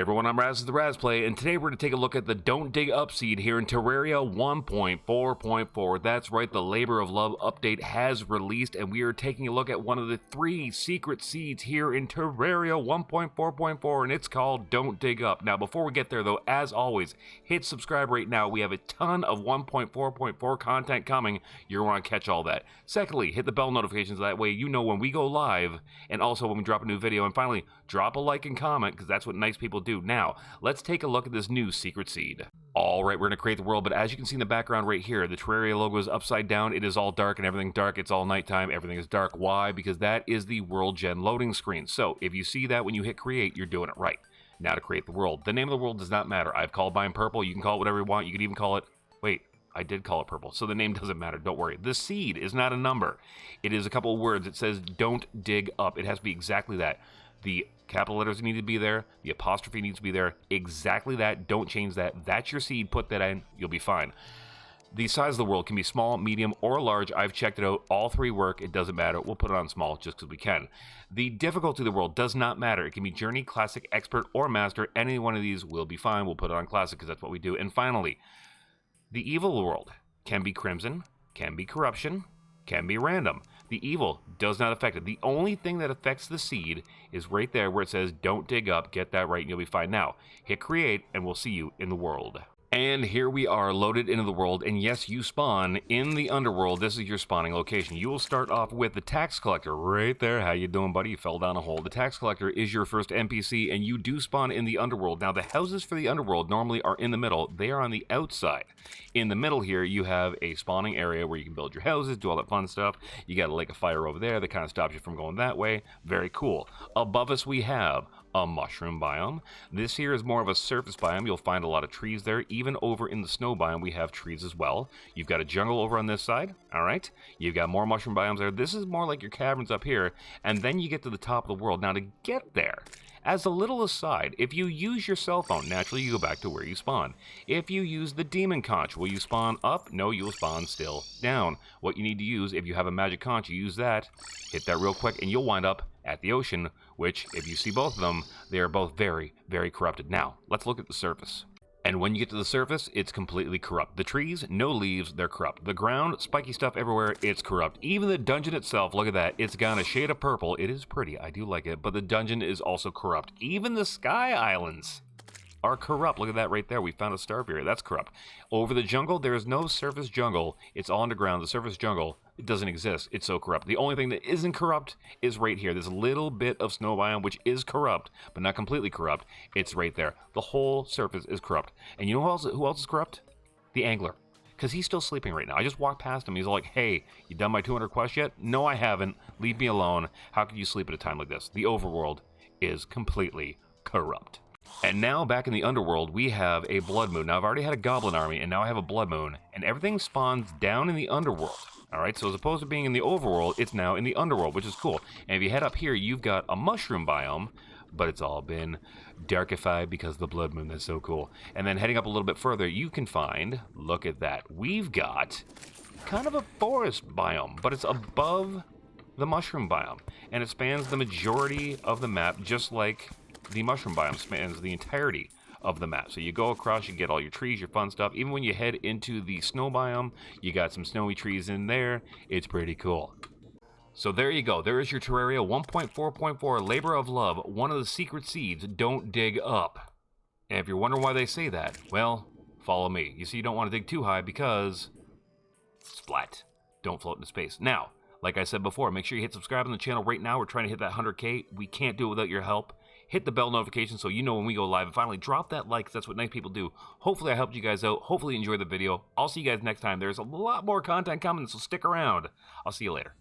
Everyone, I'm Raz the Razplay, and today we're going to take a look at the Don't Dig Up seed here in Terraria 1.4.4. That's right, the Labor of Love update has released, and we are taking a look at one of the 3 secret seeds here in Terraria 1.4.4, and it's called Don't Dig Up. Now, before we get there, though, as always, hit subscribe right now. We have a ton of 1.4.4 content coming. You're going to want to catch all that. Secondly, hit the bell notifications. That way you know when we go live, and also when we drop a new video. And finally, drop a like and comment, because that's what nice people do. Now, let's take a look at this new secret seed. Alright, we're going to create the world, but as you can see in the background right here, the Terraria logo is upside down. It is all dark and everything dark. It's all nighttime. Everything is dark. Why? Because that is the world gen loading screen. So, if you see that when you hit create, you're doing it right. Now to create the world. The name of the world does not matter. I've called mine purple. You can call it whatever you want. You can even call it... Wait, I did call it purple, so the name doesn't matter. Don't worry. The seed is not a number. It is a couple of words. It says don't dig up. It has to be exactly that. The capital letters need to be there. The apostrophe needs to be there. Exactly that. Don't change that. That's your seed. Put that in. You'll be fine. The size of the world can be small, medium, or large. I've checked it out. All 3 work. It doesn't matter. We'll put it on small just because we can. The difficulty of the world does not matter. It can be Journey, Classic, Expert, or Master. Any one of these will be fine. We'll put it on Classic because that's what we do. And finally, the evil world can be Crimson, can be Corruption, can be random. The evil does not affect it. The only thing that affects the seed is right there where it says don't dig up. Get that right and you'll be fine. Now, hit create and we'll see you in the world. And here we are loaded into the world, and yes, you spawn in the underworld. This is your spawning location. You will start off with the tax collector right there. How you doing, buddy? You fell down a hole. The tax collector is your first NPC, and you do spawn in the underworld. Now, the houses for the underworld normally are in the middle. They are on the outside. In the middle here, you have a spawning area where you can build your houses, do all that fun stuff. You got a lake of fire over there that kind of stops you from going that way. Very cool. Above us, we have a mushroom biome. This here is more of a surface biome. You'll find a lot of trees there. Even over in the snow biome, we have trees as well. You've got a jungle over on this side. All right. You've got more mushroom biomes there. This is more like your caverns up here. And then you get to the top of the world. Now, to get there, as a little aside, if you use your cell phone, naturally you go back to where you spawn. If you use the demon conch, will you spawn up? No, you will spawn still down. What you need to use, if you have a magic conch, you use that, hit that real quick, and you'll wind up at the ocean, which, if you see both of them, they are both very, very corrupted. Now, let's look at the surface. And when you get to the surface, it's completely corrupt. The trees, no leaves, they're corrupt. The ground, spiky stuff everywhere, it's corrupt. Even the dungeon itself, look at that. It's got a shade of purple. It is pretty, I do like it, but the dungeon is also corrupt. Even the sky islands are corrupt. Look at that right there. We found a star area. That's corrupt. Over the jungle, there is no surface jungle. It's all underground. The surface jungle, it doesn't exist. It's so corrupt. The only thing that isn't corrupt is right here. This little bit of snow biome, which is corrupt, but not completely corrupt. It's right there. The whole surface is corrupt. And you know who else is corrupt? The angler. Because he's still sleeping right now. I just walked past him. He's like, hey, you done my 200 quest yet? No, I haven't. Leave me alone. How could you sleep at a time like this? The overworld is completely corrupt. And now, back in the underworld, we have a blood moon. Now, I've already had a goblin army, and now I have a blood moon. And everything spawns down in the underworld. Alright, so as opposed to being in the overworld, it's now in the underworld, which is cool. And if you head up here, you've got a mushroom biome, but it's all been darkified because the blood moon is so cool. And then heading up a little bit further, you can find, look at that, we've got kind of a forest biome, but it's above the mushroom biome. And it spans the majority of the map, just like the mushroom biome spans the entirety of the map. So you go across, you get all your trees, your fun stuff. Even when you head into the snow biome, you got some snowy trees in there. It's pretty cool. So there you go. There is your Terraria 1.4.4 Labor of Love, one of the secret seeds, don't dig up. And if you're wondering why they say that, well, follow me. You see, you don't want to dig too high because splat. Don't float into space. Now, like I said before, make sure you hit subscribe on the channel right now. We're trying to hit that 100K. We can't do it without your help. Hit the bell notification so you know when we go live. And finally, drop that like, because that's what nice people do. Hopefully, I helped you guys out. Hopefully, you enjoyed the video. I'll see you guys next time. There's a lot more content coming, so stick around. I'll see you later.